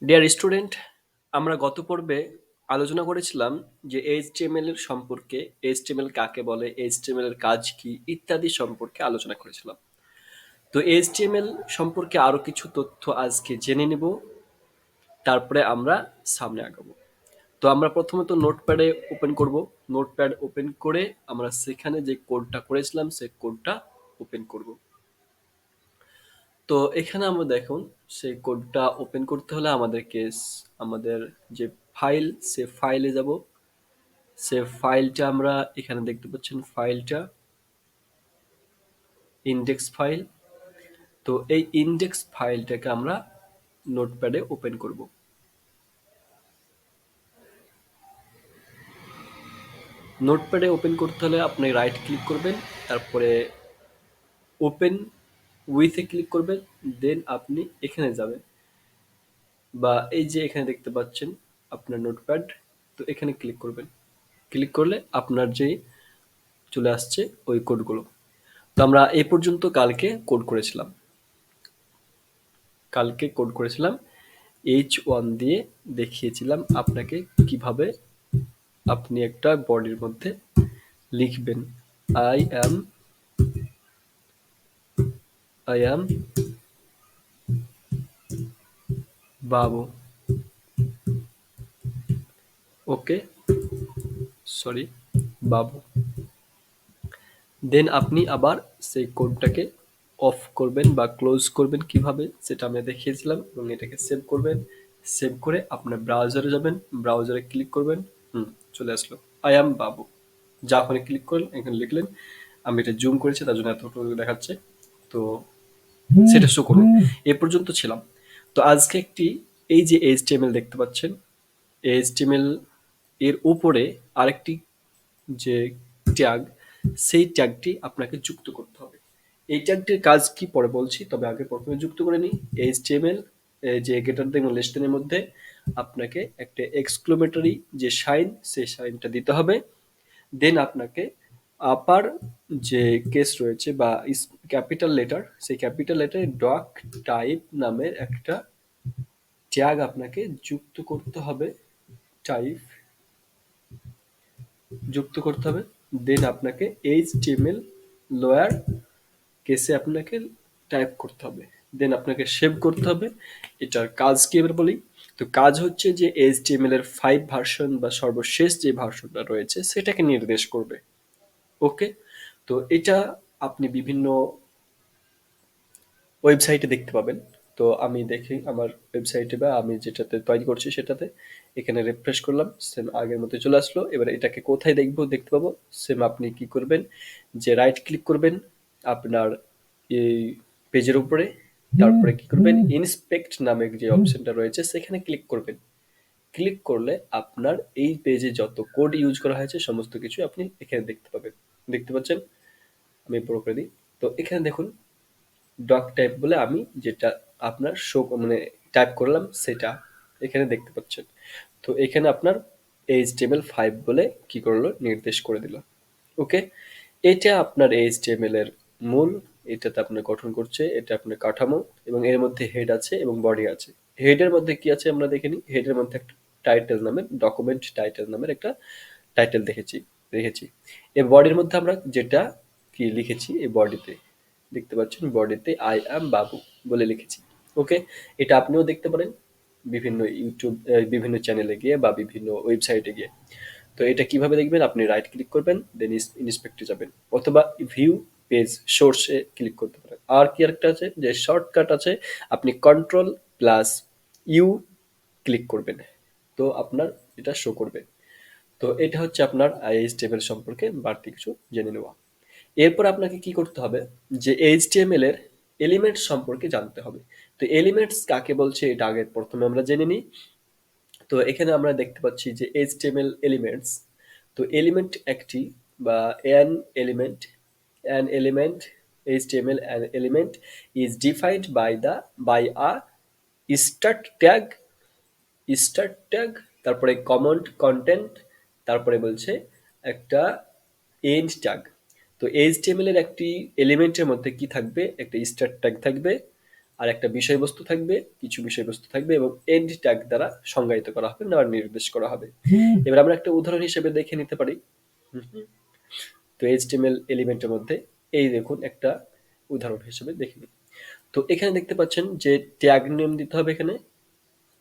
Dear student, আমরা গত পর্বে আলোচনা করেছিলাম যে এইচটিএমএল এর সম্পর্কে, এইচটিএমএল কাকে বলে, এইচটিএমএল এর কাজ কি ইত্যাদি সম্পর্কে আলোচনা করেছিলাম। তো এইচটিএমএল সম্পর্কে আরো কিছু তথ্য আজকে জেনে নেব, তারপরে আমরা সামনে আগাবো। তো আমরা প্রথমত নোটপ্যাডে ওপেন করব। নোটপ্যাড ওপেন করে আমরা সেখানে যে কোডটা করেছিলাম সেই কোডটা ওপেন করব। তো এখানে আমরা দেখুন, সেই কোডটা ওপেন করতে হলে আমাদেরকে আমাদের যে ফাইল, সে ফাইলে যাব। সে ফাইলটা আমরা এখানে দেখতে পাচ্ছেন, ফাইলটা ইন্ডেক্স ফাইল। তো এই ইন্ডেক্স ফাইলটাকে আমরা নোটপ্যাডে ওপেন করব। নোটপ্যাডে ওপেন করতে হলে আপনি রাইট ক্লিক করবেন, তারপরে ওপেন উইথে ক্লিক করবেন, দেন আপনি এখানে যাবেন, বা এই যে এখানে দেখতে পাচ্ছেন আপনার নোটপ্যাড, তো এখানে ক্লিক করবেন। ক্লিক করলে আপনার যে চলে আসছে ওই কোডগুলো। তো আমরা এই পর্যন্ত কালকে কোড করেছিলাম H1 দিয়ে দেখিয়েছিলাম আপনাকে কিভাবে আপনি একটা বডির মধ্যে লিখবেন I am Babu. Okay, sorry, বাবু। দেন আপনি আবার সেই কোডটাকে অফ করবেন বা ক্লোজ করবেন কিভাবে, সেটা আমি দেখিয়েছিলাম, এবং এটাকে সেভ করবেন। সেভ করে আপনার ব্রাউজারে যাবেন, ব্রাউজারে ক্লিক করবেন। চলে আসলো আই অ্যাম বাবু। যা ওখানে ক্লিক করলেন, এখানে লিখলেন। আমি এটা জুম করেছি, তার জন্য এতটুকু দেখাচ্ছে। তো সেটা শো করুন। এ পর্যন্ত ছিলাম। তো আজকে এই যে এইচটিএমএল দেখতে পাচ্ছেন, এইচটিএমএল এর উপরে আরেকটি যে ট্যাগ, সেই ট্যাগটি আপনাকে যুক্ত করতে হবে। এই ট্যাগটির কাজ কি পরে বলছি, তবে আগে প্রথমে যুক্ত করে নিই। এইচটিএমএল যে গ্রেটার দেন লেস দেনের মধ্যে আপনাকে একটা এক্সক্লেমেটরি যে সাইন, সেই সাইনটা দিতে হবে। দেন আপনাকে আপার যে কেস রয়েছে বা ক্যাপিটাল লেটার, সেই ক্যাপিটাল লেটারে ডক টাইপ নামের একটা ট্যাগ আপনাকে যুক্ত করতে হবে। টাইপ যুক্ত করতে হবে। দেন আপনাকে এইচটিএমএল লোয়ার কেসে আপনাকে টাইপ করতে হবে। দেন আপনাকে সেভ করতে হবে। এটার কাজ কি এবার বলি। তো কাজ হচ্ছে যে এইচটিএমএল এর 5 ভার্সন বা সর্বশেষ যে ভার্সনটা রয়েছে সেটাকে নির্দেশ করবে। ওকে, তো এটা আপনি বিভিন্ন ওয়েবসাইটে দেখতে পাবেন। তো আমি দেখি আমার ওয়েবসাইটে বা আমি যেটাতে তৈরি করছি সেটাতে, এখানে রিফ্রেশ করলাম, সেম আগের মতো চলে আসলো। এবার এটাকে কোথায় দেখতে পাবো, সেম আপনি কি করবেন, যে রাইট ক্লিক করবেন আপনার এই পেজের উপরে, তারপরে কি করবেন, ইন্সপেক্ট নামে যে অপশনটা রয়েছে সেখানে ক্লিক করবেন। ক্লিক করলে আপনার এই পেজে যত কোড ইউজ করা হয়েছে সমস্ত কিছু আপনি এখানে দেখতে পাবেন। দেখতে পাচ্ছেন, আমি বড় করে দিই। তো এখানে দেখুন, ডক টাইপ বলে আমি যেটা আপনার শো মানে টাইপ করলাম সেটা এখানে দেখতে পাচ্ছেন। তো এখানে আপনার HTML5 বলে কি করলো, নির্দেশ করে দিল। ওকে, এটা আপনার HTML এর মূল। এটাতে আপনার গঠন করছে, এটা আপনার কাঠামো, এবং এর মধ্যে হেড আছে এবং বডি আছে। হেডের মধ্যে কি আছে আমরা দেখে নিই। হেডের মধ্যে একটা টাইটেল নামের, ডকুমেন্ট টাইটেল নামের একটা টাইটেল রেখেছি। এই বডির মধ্যে আমরা যেটা কি লিখেছি, এই বডিতে দেখতে পাচ্ছেন, বডিতে আই অ্যাম বাবু বলে লিখেছি। ওকে, এটা আপনিও দেখতে পারেন বিভিন্ন বিভিন্ন চ্যানেলে গিয়ে বা বিভিন্ন ওয়েবসাইটে গিয়ে। তো এটা কিভাবে দেখবেন, আপনি রাইট ক্লিক করবেন, দেন ইন্সপেক্টে যাবেন, অথবা ভিউ পেজ সোর্সে ক্লিক করতে পারেন। আর কি আরেকটা আছে, যে শর্টকাট আছে, আপনি কন্ট্রোল প্লাস ইউ ক্লিক করবেন, তো আপনার এটা শো করবে। তো এটা হচ্ছে আপনার এইচটিএমএল সম্পর্কে বাড়তি কিছু জেনে নেওয়া। এরপর আপনাকে কি করতে হবে, যে এইচটিএমএল এর এলিমেন্টস সম্পর্কে জানতে হবে। তো এলিমেন্টস কাকে বলছে এটা আগে প্রথমে আমরা জেনে নিই। তো এখানে আমরা দেখতে পাচ্ছি যে এইচটিএমএল এলিমেন্টস। তো এলিমেন্ট একটি বা an element, an element, HTML an element is defined by a start tag, তারপরে কমেন্ট কন্টেন্ট, তারপরে বলছে একটা এন্ড ট্যাগ। তো এইচটিএমএল এর একটি এলিমেন্টের মধ্যে কি থাকবে, একটা স্টার্ট ট্যাগ থাকবে, আর একটা বিষয়বস্তু থাকবে, কিছু বিষয়বস্তু থাকবে এবং এন্ড ট্যাগ দ্বারা সংজ্ঞায়িত করা হবে না নির্দেশ করা হবে। এবার আমরা একটা উদাহরণ হিসেবে দেখে নিতে পারি। তো এইচটিএমএল এলিমেন্টের মধ্যে এই দেখুন একটা উদাহরণ হিসেবে দেখে নিই। তো এখানে দেখতে পাচ্ছেন যে ট্যাগ নেম দিতে হবে এখানে,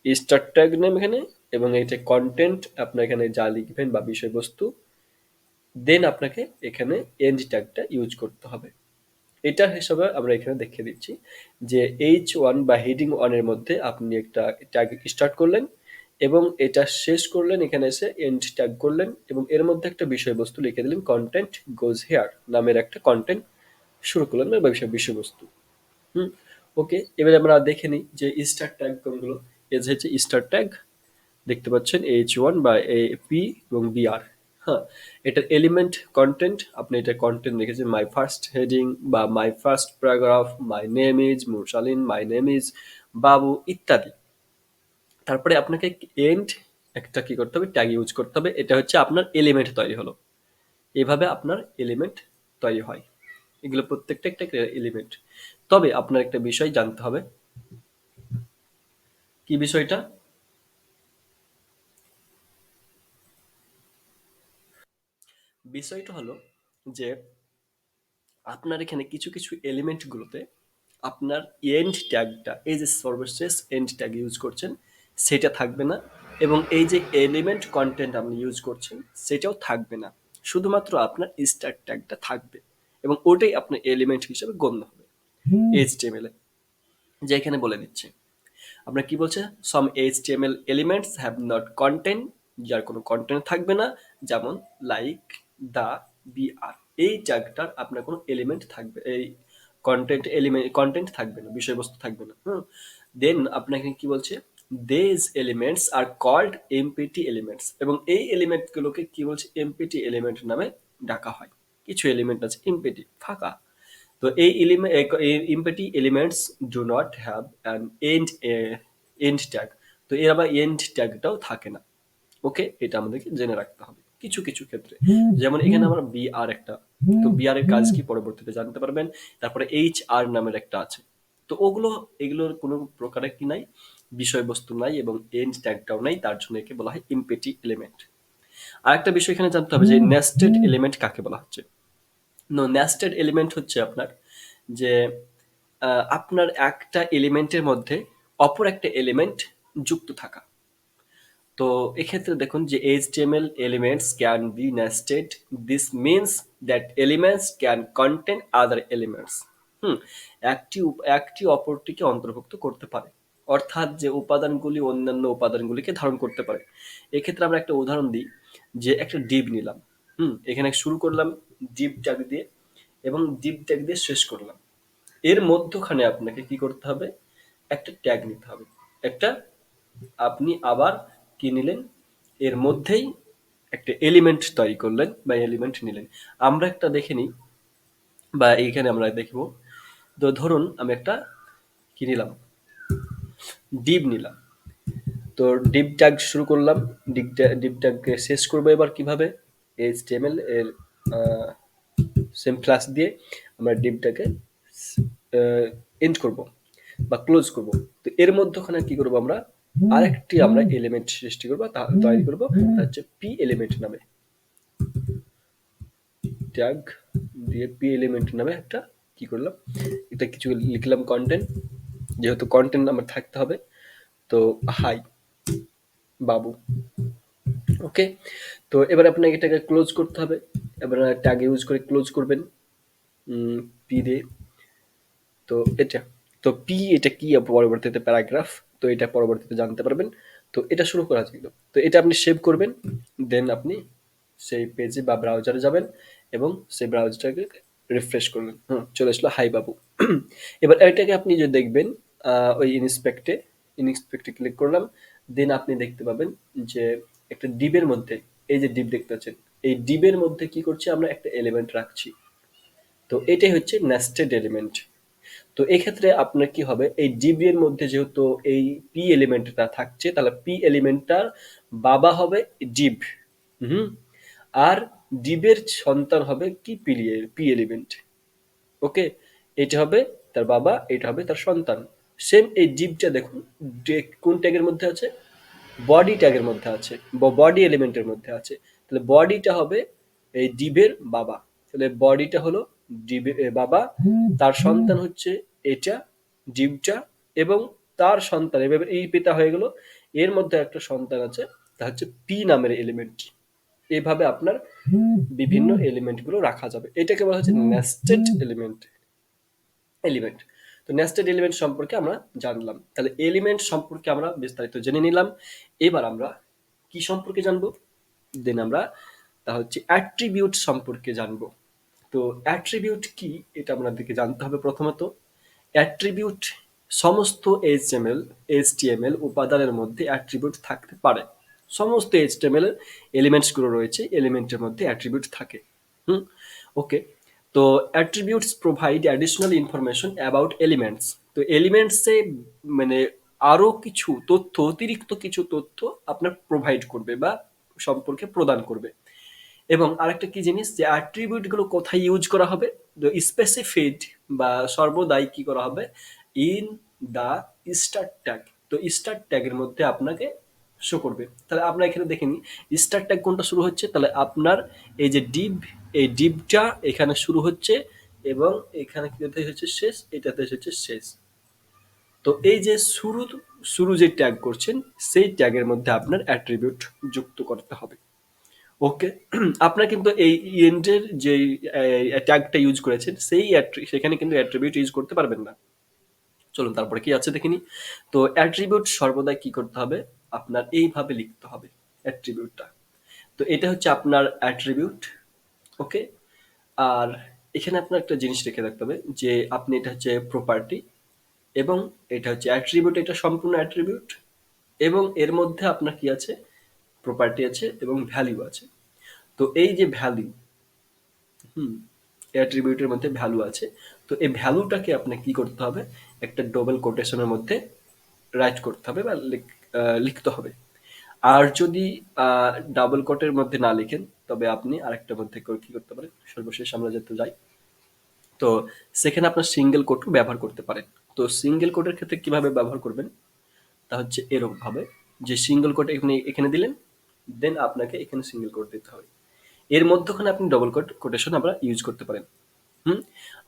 স্টার্ট ট্যাগ নেম এখানে, এবং এইটা কন্টেন্ট আপনার এখানে যা লিখবেন বা বিষয়বস্তু, দেন আপনাকে এখানে এন্ড ট্যাগটা ইউজ করতে হবে। এটা হিসাবে আমরা এখানে দেখিয়ে দিচ্ছি যে H1 বা হেডিং 1 এর মধ্যে আপনি একটা ট্যাগ স্টার্ট করলেন এবং এটা শেষ করলেন এখানে এসে এন্ড ট্যাগ করলেন এবং এর মধ্যে একটা বিষয়বস্তু লিখে দিলেন কন্টেন্ট গোজ হেয়ার নামের একটা কন্টেন্ট শুরু করলেন বা বিষয়বস্তু। হুম, ওকে। এবারে আমরা দেখে নিই যে স্টার ট্যাগ কোনগুলো। এ হচ্ছে স্টার ট্যাগ, দেখতে পাচ্ছেন H1 বা পি এবং বিআর। হ্যাঁ, এটার এলিমেন্ট কন্টেন্ট, আপনি এটা কন্টেন্ট লিখেছেন মাই ফার্স্ট হেডিং বা my first paragraph, my name is মুরসালিন, মাই নেম ইজ বাবু ইত্যাদি। তারপরে আপনাকে এন্ড একটা কি করতে হবে, ট্যাগ ইউজ করতে হবে। এটা হচ্ছে আপনার এলিমেন্ট তৈরি হলো। এভাবে আপনার এলিমেন্ট তৈরি হয়। এগুলো প্রত্যেকটা একটা এলিমেন্ট। তবে আপনার একটা বিষয় জানতে হবে। কি বিষয়টা? বিষয়টা হলো যে আপনার এখানে কিছু কিছু এলিমেন্ট গুলোতে আপনার এন্ড ট্যাগটা, এই যে সর্বশেষ এন্ড ট্যাগ ইউজ করছেন সেটা থাকবে না, এবং এই যে এলিমেন্ট কন্টেন্ট আপনি ইউজ করছেন সেটাও থাকবে না। শুধুমাত্র আপনার স্টার্ট ট্যাগটা থাকবে এবং ওটাই আপনার এলিমেন্ট হিসেবে গণ্য হবে এইচটিএমএল এ। যে এখানে বলে দিচ্ছে আপনার কি বলছে, some HTML elements have not content, যার কোনো কন্টেন্ট থাকবে না, যেমন লাইক, দা, বিআর, এই ট্যাগটার আপনার কোনো এলিমেন্ট থাকবে, এই কন্টেন্ট থাকবে না, বিষয়বস্তু থাকবে না। দেন আপনাকে কি বলছে, these elements are called empty elements, এবং এই এলিমেন্ট গুলোকে কি বলছে, এমপিটি এলিমেন্ট নামে ডাকা হয়। কিছু এলিমেন্ট আছে এমপিটি, ফাঁকা। তো এই empty elements do not have an end tag, তো এর আবার এন্ড ট্যাগটাও থাকে না। ওকে, এটা আমাদেরকে জেনে রাখতে হবে কিছু কিছু ক্ষেত্রে। যেমন এখানে আমরা বি আর একটা, তো বি আর এর কাজ কি পরবর্তীতে জানতে পারবেন। তারপরে এইচ আর নামের একটা আছে, তো ওগুলো, এগুলোর কোনো প্রকারের কি নাই, বিষয়বস্তু নাই এবং এন্ড ট্যাগটাও নাই, তার জন্য একে বলা হয় ইমপেটি এলিমেন্ট। আর একটা বিষয় এখানে জানতে হবে যে নেস্টেড এলিমেন্ট কাকে বলা হচ্ছে। নেস্টেড এলিমেন্ট হচ্ছে আপনার যে আপনার একটা এলিমেন্টের মধ্যে অপর একটা এলিমেন্ট যুক্ত থাকা। তো এক্ষেত্রে দেখুন যে HTML elements can be nested. This means that elements can contain other elements. হুম, একটি অপরটিকে অন্তর্ভুক্ত করতে পারে, অর্থাৎ যে উপাদানগুলি অন্যান্য উপাদানগুলিকে ধারণ করতে পারে। এক্ষেত্রে আমরা একটা উদাহরণ দিই, যে একটা ডিভ নিলাম। এখানে শুরু করলাম ডিভ ট্যাগ দিয়ে এবং ডিভ ট্যাগ দিয়ে শেষ করলাম। এর মধ্যখানে আপনাকে কি করতে হবে, একটা ট্যাগ নিতে হবে। একটা, আপনি আবার কি নিলেন, এর মধ্যেই একটা এলিমেন্ট তৈরি করলেন বা এলিমেন্ট নিলেন। আমরা একটা দেখে নিই, বা এইখানে আমরা দেখব। তো ধরুন আমি একটা কি নিলাম, ডিভ নিলাম। তো ডিভ ট্যাগ শুরু করলাম, ডিভ ট্যাগকে শেষ করবো এবার কিভাবে, এইচটিএমএল এর সেম ক্লাস দিয়ে আমরা ডিভটাকে এন্ড করব বা ক্লোজ করব। তো এর মধ্যখানে কি করব, আমরা আরেকটি আমরা এলিমেন্ট সৃষ্টি করব, তৈরি করব, তা হচ্ছে পি এলিমেন্ট নামে। ট্যাগ দিয়ে পি এলিমেন্ট নামে একটা কি করলাম, এটা কিছু লিখলাম কন্টেন্ট, যেহেতু কন্টেন্ট আমার থাকতে হবে। তো হাই বাবু, ওকে। তো এবার আপনাকে এটাকে ক্লোজ করতে হবে, এবার ট্যাগ ইউজ করে ক্লোজ করবেন পি দিয়ে। তো এটা, তো পি এটা কি, পরবর্তীতে প্যারাগ্রাফ, তো এটা পরবর্তীতে জানতে পারবেন। তো এটা শুরু করা ছিল, তো এটা আপনি সেভ করবেন, দেন আপনি সেই পেজে বা ব্রাউজারে যাবেন এবং সেই ব্রাউজারটাকে রিফ্রেশ করবেন। চলে আসলো হাই বাবু। এবার এটাকে আপনি যে দেখবেন ওই ইনস্পেক্টে ক্লিক করলাম, দেন আপনি দেখতে পাবেন যে একটা ডিবের মধ্যে, এই যে ডিব দেখতে পাচ্ছেন, এই ডিবের মধ্যে কি করছি, আমরা একটা এলিমেন্ট রাখছি। তো এটাই হচ্ছে নেস্টেড এলিমেন্ট। তো এক্ষেত্রে আপনার কি হবে, এই ডিব এর মধ্যে যেহেতু এই পি এলিমেন্টটা থাকছে, তাহলে পি এলিমেন্টটার বাবা হবে ডিব। হুম, আর ডিবের সন্তান হবে কি, পি এলিমেন্ট। ওকে, এটা হবে তার বাবা, এটা হবে তার সন্তান। সেম এই ডিভটা দেখুন কোন ট্যাগের মধ্যে আছে, বডি ট্যাগের মধ্যে আছে বা বডি এলিমেন্টের মধ্যে আছে। তাহলে বডিটা হবে এই ডিভের বাবা, তাহলে বডিটা হলো ডিভের বাবা, তার সন্তান হচ্ছে এটা ডিভটা, এবং তার সন্তান এভাবে এই পিতা হয়ে গেল, এর মধ্যে একটা সন্তান আছে, তা হচ্ছে পি নামের এলিমেন্ট। এভাবে আপনার বিভিন্ন এলিমেন্ট গুলো রাখা যাবে, এটাকে বলা হচ্ছে নেস্টেড এলিমেন্ট। তো নেস্টেড এলিমেন্ট সম্পর্কে আমরা জানলাম, তাহলে এলিমেন্ট সম্পর্কে আমরা বিস্তারিত জেনে নিলাম। এবার আমরা কি সম্পর্কে জানবো, দেন আমরা তা হচ্ছে অ্যাট্রিবিউট সম্পর্কে জানবো। তো অ্যাট্রিবিউট কি এটা আমাদেরকে জানতে হবে প্রথমত। অ্যাট্রিবিউট সমস্ত এইচটিএমএল উপাদানের মধ্যে অ্যাট্রিবিউট থাকতে পারে। সমস্ত এইচটিএমএল এর এলিমেন্টস গুলো রয়েছে, এলিমেন্টের মধ্যে অ্যাট্রিবিউট থাকে। হুম, ওকে। তো attributes provide additional information about elements. তো এলিমেন্টসে মানে আরো কিছু তথ্য, অতিরিক্ত কিছু তথ্য আপনার প্রোভাইড করবে বা সম্পর্কে প্রদান করবে। এবং আরেকটা কি জিনিস, যে অ্যাট্রিবিউট গুলো কোথায় ইউজ করা হবে, স্পেসিফিড বা সর্বদাই কি করা হবে, ইন দা স্টার্ট ট্যাগ। তো স্টার্ট ট্যাগের মধ্যে আপনাকে শো করবে। তাহলে আমরা এখানে দেখে নিই স্টার্ট ট্যাগ কোনটা শুরু হচ্ছে, তাহলে আপনার এই যে ডিভ, এই ডিভটা এখানে শুরু হচ্ছে এবং এখানে কি হচ্ছে শেষ, এটাতে হচ্ছে শেষ। তো এই যে শুরু, শুরু যে ট্যাগ করছেন সেই ট্যাগের মধ্যে আপনার অ্যাট্রিবিউট যুক্ত করতে হবে। ওকে, আপনার কিন্তু এই এন্ডের যে ট্যাগটা ইউজ করেছেন সেই সেখানে কিন্তু অ্যাট্রিবিউট ইউজ করতে পারবেন না। চলুন তারপরে কি আছে দেখে নিই। তো অ্যাট্রিবিউট সর্বদা কি করতে হবে, আপনার এইভাবে লিখতে হবে অ্যাট্রিবিউটটা। তো এটা হচ্ছে আপনার অ্যাট্রিবিউট। ওকে, আর এখানে আপনার একটা জিনিস রেখে রাখতে হবে যে আপনি এটা হচ্ছে প্রপার্টি এবং এটা হচ্ছে অ্যাট্রিবিউট, এটা সম্পূর্ণ অ্যাট্রিবিউট এবং এর মধ্যে আপনার কি আছে, প্রপার্টি আছে এবং ভ্যালু আছে। তো এই যে ভ্যালু, অ্যাট্রিবিউটের মধ্যে ভ্যালু আছে, তো এই ভ্যালুটাকে আপনাকে কি করতে হবে, একটা ডবল কোটেশনের মধ্যে রাইট করতে হবে বা লিখতে হবে। আর যদি ডাবল কোটের মধ্যে না লিখেন তবে আপনি আরেকটার মধ্যে কি করতে পারেন, সর্বশেষ আমরা যেতে যাই, তো সেখানে আপনার সিঙ্গেল কোটও ব্যবহার করতে পারেন। তো সিঙ্গেল কোটের ক্ষেত্রে কিভাবে ব্যবহার করবেন, তা হচ্ছে এরকম ভাবে যে সিঙ্গেল কোট এখানে এখানে দিলেন, দেন আপনাকে এখানে সিঙ্গেল কোট দিতে হবে, এর মধ্যখানে আপনি ডবল কোটেশন আমরা ইউজ করতে পারেন। হুম,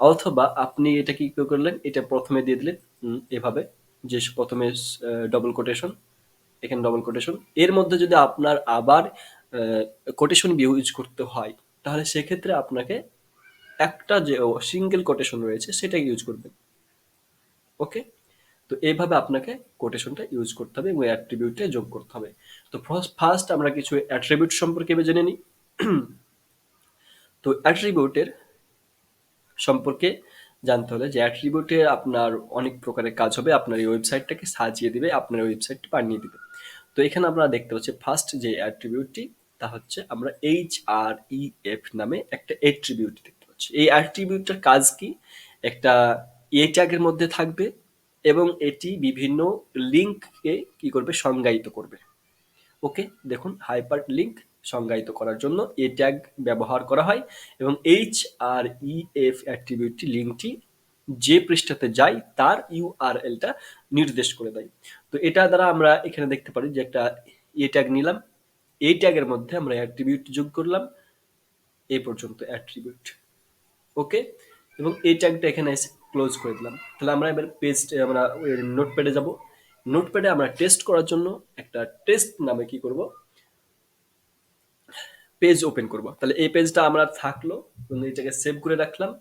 অথবা আপনি এটা কি করলেন, এটা প্রথমে দিয়ে দিলেন এভাবে, যে প্রথমে ডবল কোটেশন, এখানে ডবল কোটেশন, এর মধ্যে যদি আপনার আবার কোটেশন ইউজ করতে হয় তাহলে সেক্ষেত্রে আপনাকে একটা যে সিঙ্গেল কোটেশন রয়েছে সেটা ইউজ করবেন। ওকে, তো এইভাবে আপনাকে কোটেশনটা ইউজ করতে হবে এবং অ্যাট্রিবিউটে যোগ করতে হবে। তো ফার্স্ট আমরা কিছু অ্যাট্রিবিউট সম্পর্কে জেনে নিই। তো অ্যাট্রিবিউটের সম্পর্কে জানতে হলে যে অ্যাট্রিবিউটে আপনার অনেক প্রকারের কাজ হবে, আপনার এই ওয়েবসাইটটাকে সাজিয়ে দিবে, আপনার ওয়েবসাইটটি বানিয়ে দিবে। তো এখানে আমরা দেখতে পাচ্ছি ফার্স্ট যে অ্যাট্রিবিউটটি, তা হচ্ছে আমরা HREF নামে একটা অ্যাট্রিবিউট দেখতে পাচ্ছি। এই অ্যাট্রিবিউটটার কাজ কি, একটা ট্যাগের মধ্যে থাকবে এবং এটি বিভিন্ন লিঙ্ককে কি করবে, সংজ্ঞায়িত করবে। ওকে, দেখুন হাইপার লিঙ্ক সংজ্ঞায়িত করার জন্য এ ট্যাগ ব্যবহার করা হয় এবং HREF অ্যাট্রিবিউটটি লিঙ্কটি যে পৃষ্ঠাতে যায় তার ইউআরএলটা নির্দেশ করে দেয়। তো এটা দ্বারা আমরা এখানে দেখতে পারি যে একটা এ ট্যাগ নিলাম, এই ট্যাগের মধ্যে আমরা অ্যাট্রিবিউট যোগ করলাম, এই পর্যন্ত অ্যাট্রিবিউট। ওকে, এবং এই ট্যাগটা এখানে এসে ক্লোজ করে দিলাম। তাহলে আমরা এবার আমরা নোটপ্যাডে যাব। নোটপ্যাডে আমরা টেস্ট করার জন্য একটা টেস্ট নামে কি করব, পেজ ওপেন করব। তাহলে এই পেজটা আমরা থাকলো এবং এটাকে সেভ করে রাখলাম,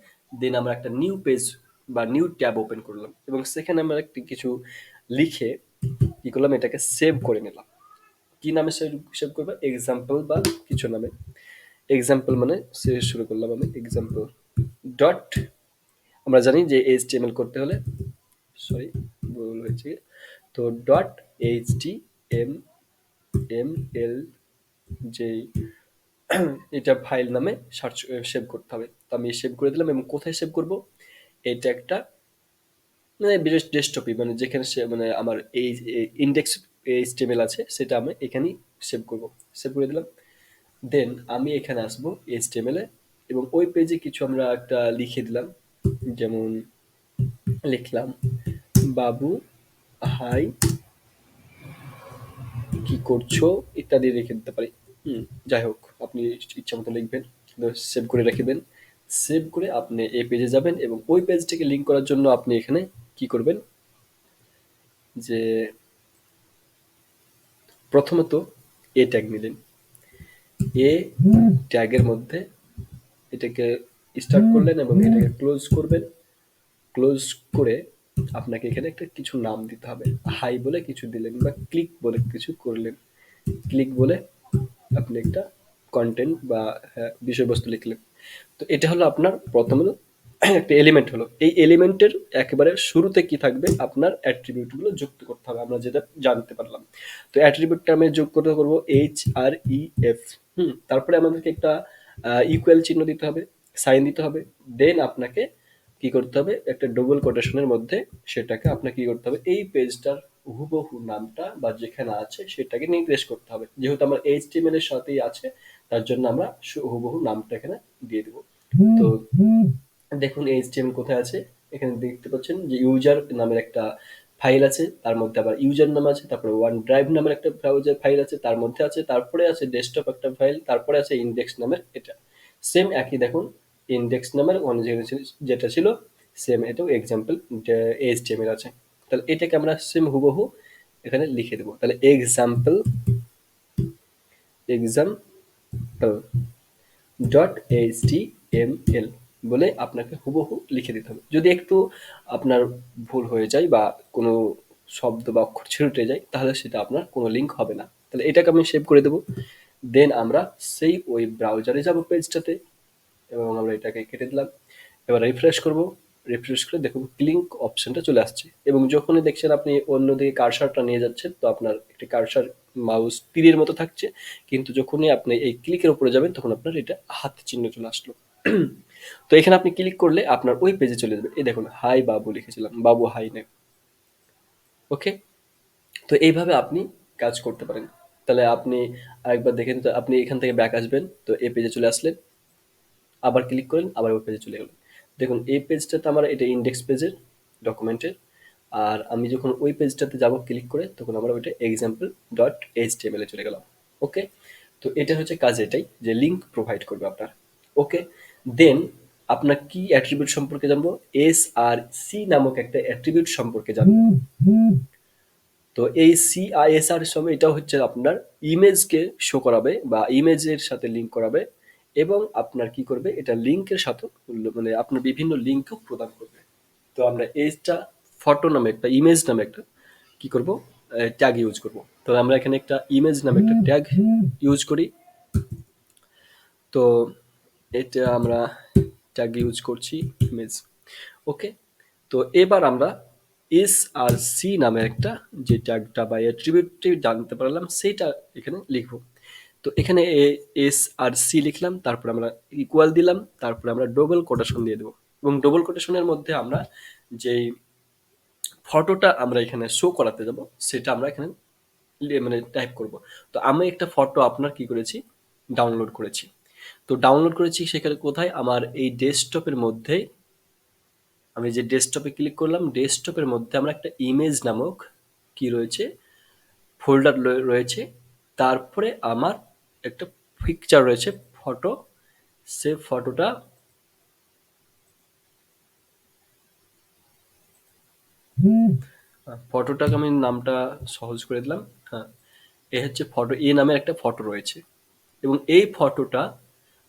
দেন আমরা একটা নিউ পেজ বা নিউ ট্যাব ওপেন করলাম এবং সেখানে আমরা একটি কিছু লিখে কি করলাম, এটাকে সেভ করে নিলাম। কি নামে সেভ করবো, এক্সাম্পল বা কিছু নামে। এক্সাম্পল মানে শুরু করলাম আমি এক্সাম্পল ডট, আমরা জানি যে এইচটিএমএল করতে হলে, সরি ভুল হয়েছে, তো ডট HTML যে এটা ফাইল নামে সার্চ সেভ করতে হবে। তো আমি সেভ করে দিলাম এবং কোথায় সেভ করব, এটা একটা মানে বিশেষ ডেস্কটপই, মানে যেখানে মানে আমার এই ইন্ডেক্স এইচটিএমএল আছে সেটা আমি এখানেই সেভ করব। সেভ করে দিলাম, দেন আমি এখানে আসবো এইচটিএমএল এ এবং ওই পেজে কিছু আমরা একটা লিখে দিলাম, যেমন লিখলাম বাবু, হাই, কি করছো, ইত্যাদি রেখে দিতে পারি। যাই হোক, আপনি ইচ্ছা মতো লিখবেন, সেভ করে রাখবেন। সেভ করে আপনি এই পেজে যাবেন এবং ওই পেজটাকে লিঙ্ক করার জন্য আপনি এখানে কি করবেন, যে প্রথমত এ ট্যাগ নিলেন। এ ট্যাগের মধ্যে এটাকে স্টার্ট করলেন এবং এটাকে ক্লোজ করবেন। ক্লোজ করে আপনাকে এখানে একটা কিছু নাম দিতে হবে। হাই বলে কিছু দিলেন বা ক্লিক বলে কিছু করলেন। ক্লিক বলে আপনি একটা কন্টেন্ট বা বিষয়বস্তু লিখলেন। তো এটা হলো আপনার প্রথম একটা এলিমেন্ট হলো। এই এলিমেন্টের একেবারে শুরুতে কি থাকবে, আপনার অ্যাট্রিবিউট গুলো যুক্ত করতে হবে, আমরা যেটা জানতে পারলাম। তো অ্যাট্রিবিউটটা আমি যোগ করতে করবো HREF। তারপরে আমাদেরকে একটা ইকুয়াল চিহ্ন দিতে হবে, সাইন দিতে হবে। দেন আপনাকে কি করতে হবে, একটা ডবল কোটেশনের মধ্যে সেটাকে আপনাকে কি করতে হবে, এই পেজটার হুবহু নামটা বা যেখানে আছে সেটাকে নির্দেশ করতে হবে। যেহেতু আমার HTML এর সাথেই আছে, তার জন্য আমরা হুবহু নামটা এখানে দিয়ে দেবো। তো দেখুন HTML কোথায় আছে, এখানে দেখতে পাচ্ছেন যে ইউজার নামের একটা ফাইল আছে, তার মধ্যে আবার ইউজার নাম আছে, তারপরে ওয়ান ড্রাইভ নামের একটা ব্রাউজার ফাইল আছে, তার মধ্যে আছে, তারপরে আছে ডেস্কটপ একটা ফাইল, তারপরে আছে ইন্ডেক্স নামের এটা। সেম একই দেখুন, ইন্ডেক্স নামের যেটা ছিল সেম এটাও এক্সাম্পল HTML আছে। তাহলে এটাকে আমরা সেম হুবহু এখানে লিখে দেবো। তাহলে এক্সাম্পল ডট HTML বলে আপনাকে হুবহু লিখে দিতে হবে। যদি একটু আপনার ভুল হয়ে যায় বা কোনো শব্দ বা অক্ষর ছিঁড়ে যায়, তাহলে সেটা আপনার কোনো লিঙ্ক হবে না। তাহলে এটাকে আমি সেভ করে দেবো। দেন আমরা সেই ওই ব্রাউজারে যাব পেজটাতে এবং আমরা এটাকে কেটে দিলাম। এবার রিফ্রেশ করব। রিফ্রেশ করে দেখুন ক্লিক অপশনটা চলে আসছে এবং যখনই দেখছেন আপনি অন্যদিকে কার্সারটা নিয়ে যাচ্ছেন, তো আপনার একটি কার্সার মাউস তীরের মতো থাকছে, কিন্তু যখনই আপনি এই ক্লিকের উপরে যাবেন তখন আপনার এটা হাত চিহ্ন চলে আসলো। তো এখানে আপনি ক্লিক করলে আপনার ওই পেজে চলে যাবে। এই দেখুন হাই বাবু লিখেছিলাম, বাবু হাই নেম। ওকে, তো এইভাবে আপনি কাজ করতে পারেন। তাহলে আপনি আরেকবার দেখেন, তো আপনি এখান থেকে ব্যাক আসবেন, তো এই পেজে চলে আসলেন, আবার ক্লিক করেন, আবার ওই পেজে চলে গেলেন। দেখুন এই পেজটাতে আমার এটা ইন্ডেক্স পেজের ডকুমেন্টের, আর আমি যখন ওই পেজটাতে যাব ক্লিক করে, তখন আমরা ওইটা এক্সাম্পল ডট HTML এ চলে গেলাম। ওকে, তো এটা হচ্ছে কাজ, এটাই যে লিঙ্ক প্রোভাইড করবে আপনার। ওকে, দেন আপনার কি অ্যাট্রিবিউট সম্পর্কে জানবো, SRC নামক একটা অ্যাট্রিবিউট সম্পর্কে জানবো। তো এই CISR এর সময় এটা হচ্ছে আপনার ইমেজকে শো করাবে বা ইমেজের সাথে লিঙ্ক করাবে এবং আপনার কি করবে, এটা লিঙ্কের সাথে মানে আপনার বিভিন্ন লিঙ্কও প্রদান করবে। তো আমরা এইটা ফটো নামে একটা ইমেজ নামে একটা কি করব, ট্যাগ ইউজ করব। তো আমরা এখানে একটা ইমেজ নামে একটা ট্যাগ ইউজ করি। তো এটা আমরা ট্যাগ ইউজ করছি ইমেজ। ওকে, তো এবার আমরা SRC নামে একটা যে ট্যাগটা বা অ্যাট্রিবিউটটি জানতে পারলাম সেটা এখানে লিখব। তো এখানে SRC লিখলাম, তারপর আমরা ইকুয়াল দিলাম, তারপরে আমরা ডবল কোটেশন দিয়ে দেবো এবং ডবল কোটেশনের মধ্যে আমরা যেই ফটোটা আমরা এখানে শো করাতে যাব সেটা আমরা এখানে মানে টাইপ করব। তো আমি একটা ফটো আপনার কি করেছি, ডাউনলোড করেছি। তো ডাউনলোড করেছি সেখানে কোথায়, আমার এই ডেস্কটপের মধ্যে। আমি যে ডেস্কটপে ক্লিক করলাম, ডেস্কটপের মধ্যে আমরা একটা ইমেজ নামক কি রয়েছে, ফোল্ডার রয়েছে। তারপরে আমার একটা পিকচার রয়েছে, ফটো। সে ফটোটা ফটোটাকে আমি নামটা সহজ করে দিলাম। হ্যাঁ, এ হচ্ছে ফটো, এ নামের একটা ফটো রয়েছে এবং এই ফটোটা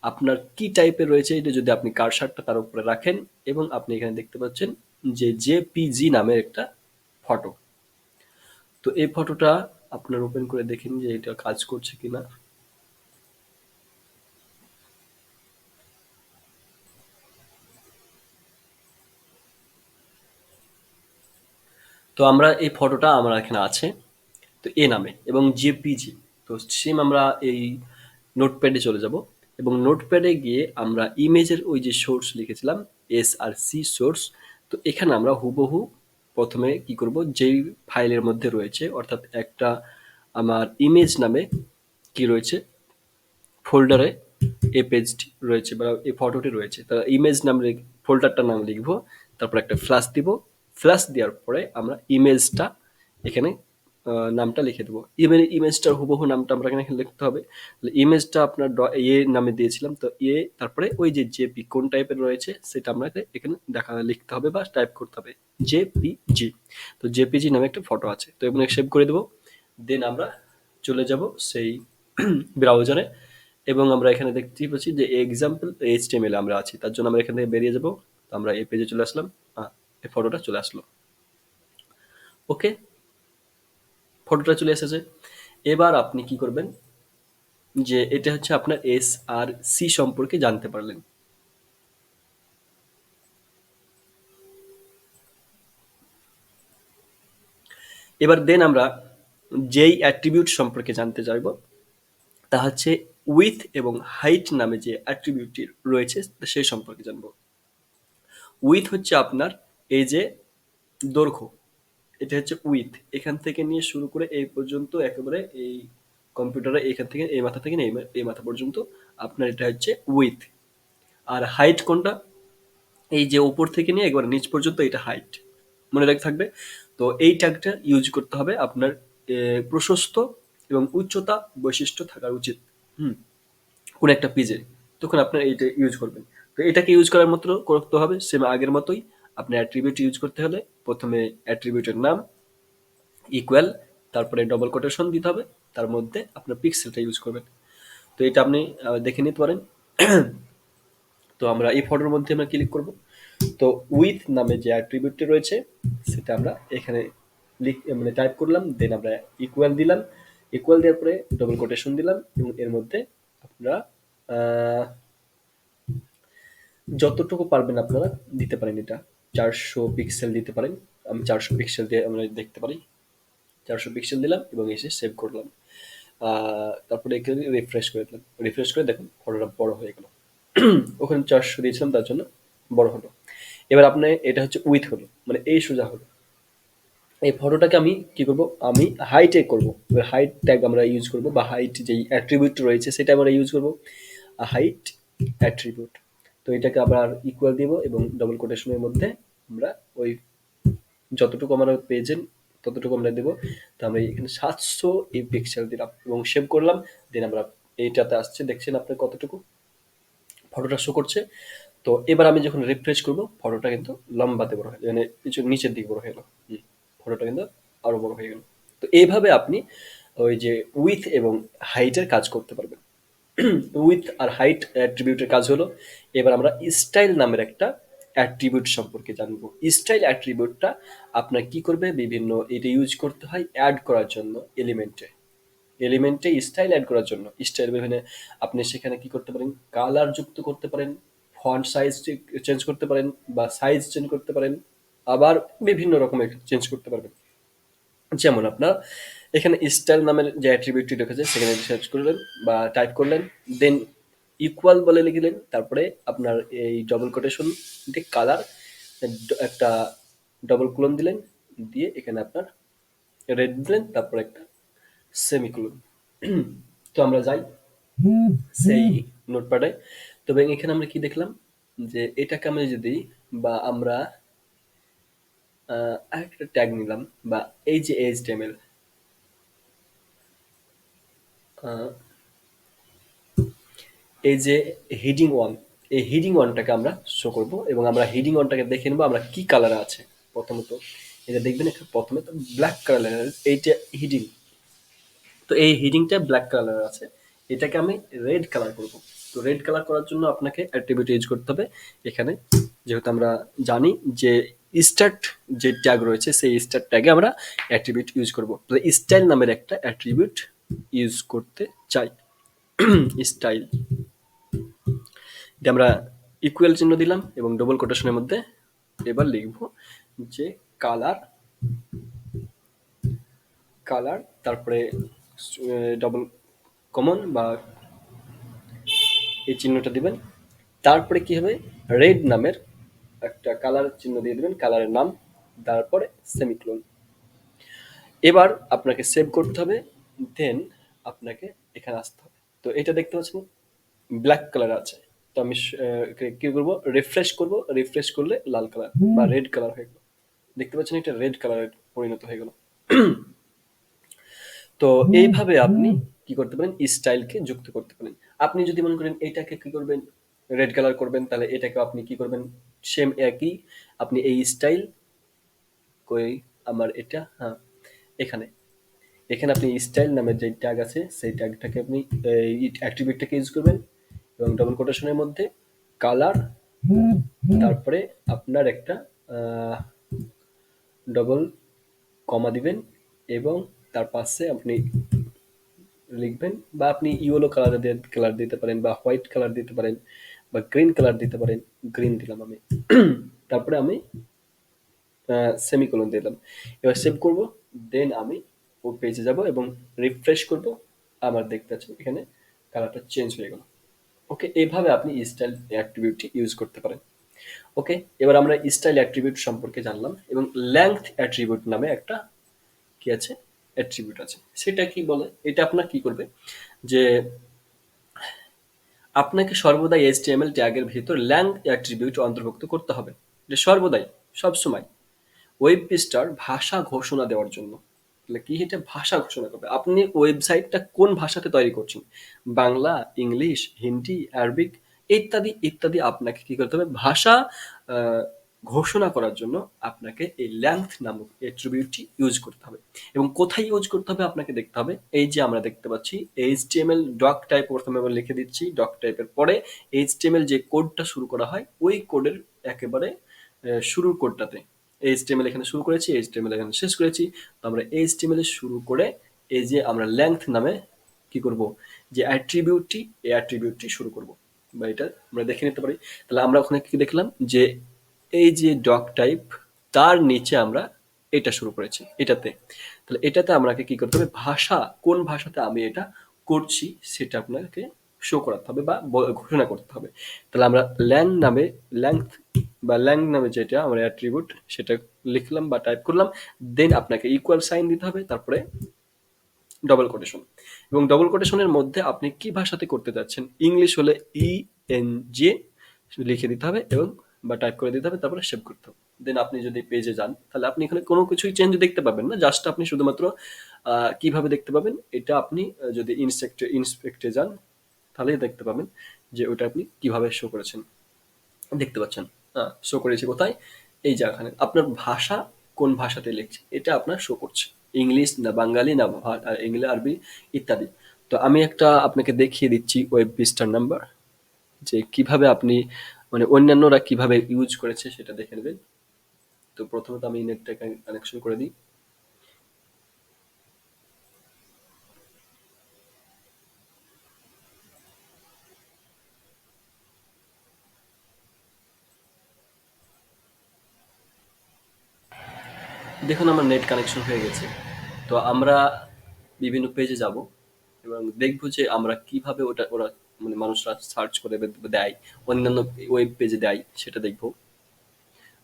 আপনার কি টাইপের রয়েছে, এটা যদি আপনি কার্সারটা তার উপরে রাখেন এবং আপনি এখানে দেখতে পাচ্ছেন যে জেপিজি নামের একটা ফটো। তো এই ফটোটা আপনার ওপেন করে দেখেন যে এটা কাজ করছে কিনা। তো আমরা এই ফটোটা আমার এখানে আছে, তো এ নামে এবং জেপিজি। তো সেম আমরা এই নোটপ্যাডে চলে যাব এবং নোটপ্যাডে গিয়ে আমরা ইমেজের ওই যে সোর্স লিখেছিলাম SRC সোর্স, তো এখানে আমরা হুবহু প্রথমে কি করব, যেই ফাইলের মধ্যে রয়েছে অর্থাৎ একটা আমার ইমেজ নামে কি রয়েছে ফোল্ডারে, এই পেজটি রয়েছে বা এই ফটোটি রয়েছে, তা ইমেজ নামে ফোল্ডারটার নাম লিখবো, তারপর একটা ফ্ল্যাশ দিব। ফ্ল্যাশ দেওয়ার পরে আমরা ইমেজটা এখানে নামটা লিখে দেবো। ইমেজটার হুবহু নামটা আমরা এখানে লিখতে হবে। ইমেজটা আপনার নামে দিয়েছিলাম, তো তারপরে ওই যে জেপি কোন টাইপের রয়েছে সেটা আপনাকে এখানে লিখতে হবে বা টাইপ করতে হবে জেপিজি। তো জেপিজি নামে একটা ফটো আছে, তো এখানে সেভ করে দেবো। দেন আমরা চলে যাব সেই ব্রাউজারে, এবং আমরা এখানে দেখতেই পাচ্ছি যে এক্সাম্পল এইচটিএমএল আমরা আছি, তার জন্য আমরা এখান থেকে বেরিয়ে যাব। তো আমরা এই পেজে চলে আসলাম, এই ফটোটা চলে আসলো। ওকে, ফটোটা চলে এসেছে। এবার আপনি কি করবেন, যে এটা হচ্ছে আপনার এস আর সি সম্পর্কে জানতে পারলেন। এবার দেন আমরা যেই অ্যাট্রিবিউট সম্পর্কে জানতে চাইব তা হচ্ছে উইথ এবং হাইট নামে যে অ্যাট্রিবিউটটি রয়েছে সেই সম্পর্কে জানবো। উইথ হচ্ছে আপনার এই যে দৈর্ঘ্য, এটা হচ্ছে উইথ, এখান থেকে নিয়ে শুরু করে এই পর্যন্ত একেবারে এই কম্পিউটারে এখান থেকে এই মাথা থেকে এই মাথা পর্যন্ত আপনার এটা হচ্ছে উইথ। আর হাইট কোনটা, এই যে উপর থেকে নিয়ে একবার নিচ পর্যন্ত এটা হাইট, মনে রাখতে থাকবে। তো এই ট্যাগটা ইউজ করতে হবে আপনার প্রশস্ত এবং উচ্চতা বৈশিষ্ট্য থাকা উচিত। হুম, কোন একটা পেজে, তখন আপনার এইটা ইউজ করবেন। তো এটাকে ইউজ করার মতো করতে হবে সেম আগের মতোই। আপনি অ্যাট্রিবিউট ইউজ করতে হলে প্রথমে অ্যাট্রিবিউটের নাম ইকুয়াল, তারপরে ডবল কোটেশন দিতে হবে, তার মধ্যে আপনার পিক্সেলটা ইউজ করবেন। তো এটা আপনি দেখে নিতে পারেন। তো আমরা এই ফটোর মধ্যে আমরা ক্লিক করব। তো উইথ নামে যে অ্যাট্রিবিউটটি রয়েছে সেটা আমরা এখানে মানে টাইপ করলাম, দেন আমরা ইকুয়াল দিলাম। ইকুয়াল দেওয়ার পরে ডবল কোটেশন দিলাম, এবং এর মধ্যে আপনারা আহ, যতটুকু পারবেন আপনারা দিতে পারেন। এটা 400 পিক্সেল দিতে পারেন। আমি 400 পিক্সেল দিয়ে আমরা দেখতে পারি। 400 পিক্সেল দিলাম এবং এসে সেভ করলাম। তারপরে এখানে রিফ্রেশ করে দিলাম, রিফ্রেশ করে দেখুন ফটোটা বড় হয়ে গেল। ওখানে 400 দিয়েছিলাম তার জন্য বড় হলো। এবার আপনি এটা হচ্ছে উইথ হলো, মানে এই সোজা হলো। এই ফটোটাকে আমি কি করব, আমি হাইটে করব। এবার হাইট ট্যাগ আমরা ইউজ করব, বা হাইট যেই অ্যাট্রিবিউট রয়েছে সেটা আমরা ইউজ করব, হাইট অ্যাট্রিবিউট। তো এটাকে আবার ইকুয়াল দিব এবং ডবল কোটেশনের মধ্যে আমরা ওই যতটুকু আমরা পেয়েছেন ততটুকু আমরা দেবো। তো আমরা এখানে 700 এই পিক্সেল দিলাম এবং সেভ করলাম। দেন আমরা এইটাতে আসছে, দেখছেন আপনার কতটুকু ফটোটা শো করছে। তো এবার আমি যখন রিফ্রেশ করব ফটোটা কিন্তু লম্বাতে বড় হয়ে, মানে কিছু নিচের দিকে বড় হয়ে গেল। ফটোটা কিন্তু আরো বড় হয়ে গেল। তো এইভাবে আপনি ওই যে উইথ এবং হাইটের কাজ করতে পারবেন। উইথ আর হাইট অ্যাট্রিবিউটের কাজ হলো। এবার আমরা স্টাইল নামের একটা অ্যাট্রিবিউট সম্পর্কে জানবো। স্টাইল অ্যাট্রিবিউটটা আপনার কি করবে, বিভিন্ন এটা ইউজ করতে হয় অ্যাড করার জন্য এলিমেন্টে স্টাইল অ্যাড করার জন্য। স্টাইল বিভিন্ন আপনি সেখানে কি করতে পারেন, কালার যুক্ত করতে পারেন, ফন্ট সাইজ চেঞ্জ করতে পারেন, বা সাইজ চেঞ্জ করতে পারেন, আবার বিভিন্ন রকমের চেঞ্জ করতে পারবেন। যেমন আপনার এখানে স্টাইল নামের যে অ্যাট্রিবিউটটি রেখেছে সেখানে সার্চ করলেন বা টাইপ করলেন, দেন ইকুয়াল বলে লিখলেন, তারপরে আপনার এই ডবল কোটেশন দিয়ে কালার একটা ডবল কোলন দিলেন, দিয়ে এখানে আপনার রেড দিলেন, তারপর একটা সেমিকোলন। তো আমরা যাই সেই নোটপ্যাডে। তবে এখানে আমরা কি দেখলাম, যে এটাকে আমরা যদি বা আমরা আরেকটা ট্যাগ নিলাম, বা এই যে এইচটিএমএল, এই যে হিডিং ওয়ান, এই হিডিং ওয়ানটাকে আমরা শো করব, এবং আমরা হিডিং ওয়ানটাকে দেখে নেবো আমরা কি কালারে আছে। প্রথমত এটা দেখবেন, এখানে প্রথমে তো ব্ল্যাক কালারের এইটা হিডিং, তো এই হিডিংটা ব্ল্যাক কালার আছে, এটাকে আমি রেড কালার করব। তো রেড কালার করার জন্য আপনাকে অ্যাট্রিবিউট ইউজ করতে হবে। এখানে যেহেতু আমরা জানি যে স্টার্ট যে ট্যাগ রয়েছে সেই স্টার্ট ট্যাগে আমরা অ্যাট্রিবিউট ইউজ করব। তাহলে স্টাইল নামের একটা অ্যাট্রিবিউট ইউজ করতে চাই। স্টাইল, এটা আমরা ইকুয়াল চিহ্ন দিলাম এবং ডবল কোটেশনের মধ্যে এবার লিখব যে কালার, তারপরে ডবল কমন বা এই চিহ্নটা দিবেন। তারপরে কি হবে, রেড নামের একটা কালার চিহ্ন দিয়ে দিবেন, কালারের নাম, তারপরে সেমিক্লোন। এবার আপনাকে সেভ করতে হবে, দেন আপনাকে এখানে আসতে হবে। তো এটা দেখতে পাচ্ছেন ব্ল্যাক কালার আছে। তো আমি কি করব, রিফ্রেশ করব, রিফ্রেশ করলে লাল কালার বা রেড কালার হয়ে গেল। দেখতে পাচ্ছেন এটা রেড কালারের পরিণত হয়ে গেল। তো এইভাবে আপনি কি করতে পারেন, স্টাইলকে যুক্ত করতে পারেন। আপনি যদি মনে করেন এটাকে কি করবেন, রেড কালার করবেন, তাহলে এটাকে আপনি কি করবেন, সেম একই, আপনি এই স্টাইল, কই আমার এটা, হ্যাঁ, এখানে এখানে আপনি স্টাইল নামের যে ট্যাগ আছে সেই ট্যাগটাকে আপনি এই অ্যাট্রিবিউটটাকে ইউজ করবেন এবং ডবল কোটেশনের মধ্যে কালার, তারপরে আপনার একটা ডবল কমা দিবেন এবং তার পাশে আপনি লিখবেন, বা আপনি ইয়েলো কালার দিতে পারেন, বা হোয়াইট কালার দিতে পারেন, বা গ্রিন কালার দিতে পারেন। গ্রিন দিলাম আমি। তারপরে আমি সেমিকোলন দিলাম। এবার সেভ করব, দেন আমি ও পেজে যাব এবং রিফ্রেশ করব। আমার দেখতে পাচ্ছেন এখানে কালারটা চেঞ্জ হয়ে গেল। ওকে, এইভাবে আপনি স্টাইল অ্যাট্রিবিউটটি ইউজ করতে পারেন। ওকে, এবার আমরা স্টাইল অ্যাট্রিবিউট সম্পর্কে জানলাম এবং লেংথ অ্যাট্রিবিউট নামে একটা কি আছে, অ্যাট্রিবিউট আছে। সেটা কি বলে, এটা আপনার কি করবে, যে আপনাকে সর্বদাই HTML ট্যাগের ভিতর ল্যাং অ্যাট্রিবিউট অন্তর্ভুক্ত করতে হবে। এটা সর্বদাই, সবসময় ওয়েব পৃষ্ঠার ভাষা ঘোষণা দেওয়ার জন্য। তাহলে কি, এটা ভাষা ঘোষণা করবে। আপনি ওয়েবসাইটটা কোন ভাষাতে তৈরি করছেন, বাংলা, ইংলিশ, হিন্দি, আরবিক ইত্যাদি ইত্যাদি, আপনাকে কি করতে হবে, ভাষা আহ, ঘোষণা করার জন্য আপনাকে এই লেংথ নামক অ্যাট্রিবিউটটি ইউজ করতে হবে। এবং কোথায় ইউজ করতে হবে আপনাকে দেখতে হবে, এই যে আমরা দেখতে পাচ্ছি HTML ডক টাইপ, প্রথমে আমরা লিখে দিচ্ছি ডক টাইপের পরে HTML যে কোডটা শুরু করা হয় ওই কোডের একেবারে শুরুর কোডটাতে HTML এখানে শুরু করেছি, HTML এখানে শেষ করেছি। তো আমরা HTML এ শুরু করে এই যে আমরা লেংথ নামে কি করব, যে অ্যাট্রিবিউটটি, এই অ্যাট্রিবিউটটি শুরু করব, বা এটা আমরা দেখে নিতে পারি। তাহলে আমরা ওখানে কি দেখলাম, যে এই যে ডক টাইপ, তার নিচে আমরা এটা শুরু করেছি এটাতে। তাহলে এটাতে আমাকে কি করতে হবে, ভাষা কোন ভাষাতে আমি এটা করছি সেটা আপনাকে শো করাতে হবে বা ঘোষণা করতে হবে। তাহলে আমরা ল্যাং নামে, লেংথ বা ল্যাং নামে যেটা আমরা অ্যাট্রিবিউট সেটা লিখলাম বা টাইপ করলাম, দেন আপনাকে ইকুয়াল সাইন দিতে হবে, তারপরে ডবল কোটেশন। এবং ডবল কোটেশনের মধ্যে আপনি কি ভাষাতে করতে যাচ্ছেন, ইংলিশ হলে ENG লিখে দিতে হবে এবং বা টাইপ করে দিতে হবে, তারপরে সেভ করতে হবে। দেন আপনি যদি পেজে যান তাহলে আপনি এখানে কোনো কিছুই চেঞ্জ দেখতে পাবেন না, জাস্ট আপনি শুধুমাত্র কিভাবে দেখতে পাবেন এটা আপনি যদি ইন্সপেক্টে যান তাহলেই দেখতে পাবেন যে ওটা আপনি কিভাবে শো করেছেন, দেখতে পাচ্ছেন। হ্যাঁ, শো করেছি কোথায়, এই যে এখানে আপনার ভাষা কোন ভাষাতে লিখছে এটা আপনার শো করছে, ইংলিশ না বাঙালি না ইংলিশ আরবি ইত্যাদি। তো আমি একটা আপনাকে দেখিয়ে দিচ্ছি ওয়েব পৃষ্ঠার নাম্বার, যে কিভাবে আপনি মানে অন্যান্যরা কিভাবে ইউজ করেছে সেটা দেখে নেবেন। তো প্রথমত আমি নেটটা কানেকশন করে দিই। দেখুন আমার নেট কানেকশন হয়ে গেছে। তো আমরা বিভিন্ন পেজে যাব এবং দেখব যে আমরা কিভাবে ওটা ওরা মানে মানুষরা সার্চ করে দেয়, অন্যান্য ওয়েব পেজে দেয় সেটা দেখব।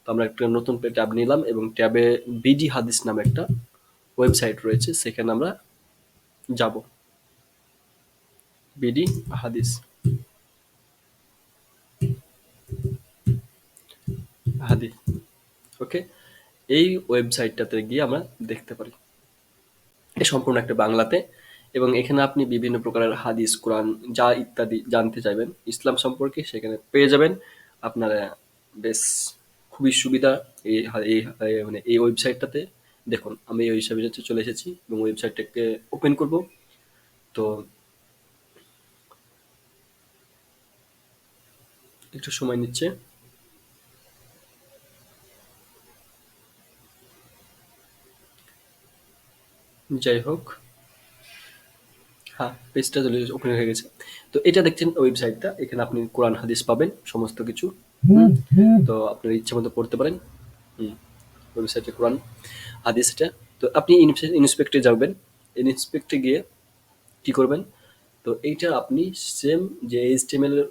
তো আমরা একটা নতুন ট্যাব নিলাম এবং ট্যাবে বিডি হাদিস নামে একটা ওয়েবসাইট রয়েছে, সেখানে আমরা যাব। বিডি হাদিস, হাদিস, ওকে। এই ওয়েবসাইটটাতে গিয়ে আমরা দেখতে পারি, এটা সম্পূর্ণ একটা বাংলাতে। এবং এখানে আপনি বিভিন্ন প্রকারের হাদিস, কোরআন যা ইত্যাদি জানতে চাইবেন ইসলাম সম্পর্কে সেখানে পেয়ে যাবেন আপনারা। বেশ খুবই সুবিধা এই মানে এই ওয়েবসাইটটাতে। দেখুন আমি এই ওয়েবসাইটে চলে এসেছি এবং ওয়েবসাইটটাকে ওপেন করব। তো একটু সময় নিচ্ছে, যাই হোক। হ্যাঁ, পেজটা চলে ওপেন হয়ে গেছে। তো এটা দেখছেন ওয়েবসাইটটা, এখানে আপনি কোরআন হাদিস পাবেন সমস্ত কিছু। তো আপনার ইচ্ছা মতো পড়তে পারেন। হুম, ওয়েবসাইটে কোরআন হাদিস এটা। তো আপনি ইন্সপেক্টে যাবেন, ইন্সপেক্টে গিয়ে কি করবেন, তো এইটা আপনি সেম যে এইচটিএমএল এর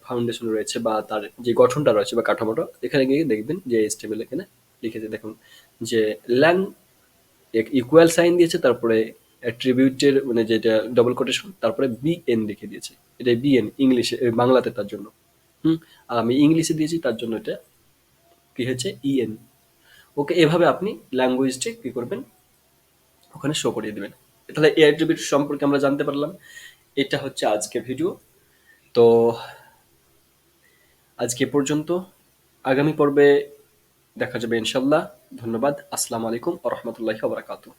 ফাউন্ডেশন রয়েছে বা তার যে গঠনটা রয়েছে বা কাঠামোটা, এখানে গিয়ে দেখবেন যে এইচটিএমএল এখানে লিখেছে দেখুন, যে ল্যাং ইকুয়াল সাইন দিয়েছে, তারপরে অ্যাট্রিবিউটের মানে যেটা ডবল কোটেশন, তারপরে বিএন লিখে দিয়েছে। এটা বিএন ইংলিশে, বাংলাতে তার জন্য। হুম, আর আমি ইংলিশে দিয়েছি তার জন্য এটা কি হয়েছে, ইএন। ওকে, এভাবে আপনি ল্যাঙ্গুয়েজটি কি করবেন, ওখানে শো করিয়ে দিবেন। তাহলে এআইডিবি সম্পর্কে আমরা জানতে পারলাম। এটা হচ্ছে আজকে ভিডিও। তো আজকে এ পর্যন্ত। আগামী পর্বে দেখা যাবে ইনশাল্লাহ। ধন্যবাদ। আসসালামু আলাইকুম ওয়া রাহমাতুল্লাহি ওয়া বারাকাতুহু।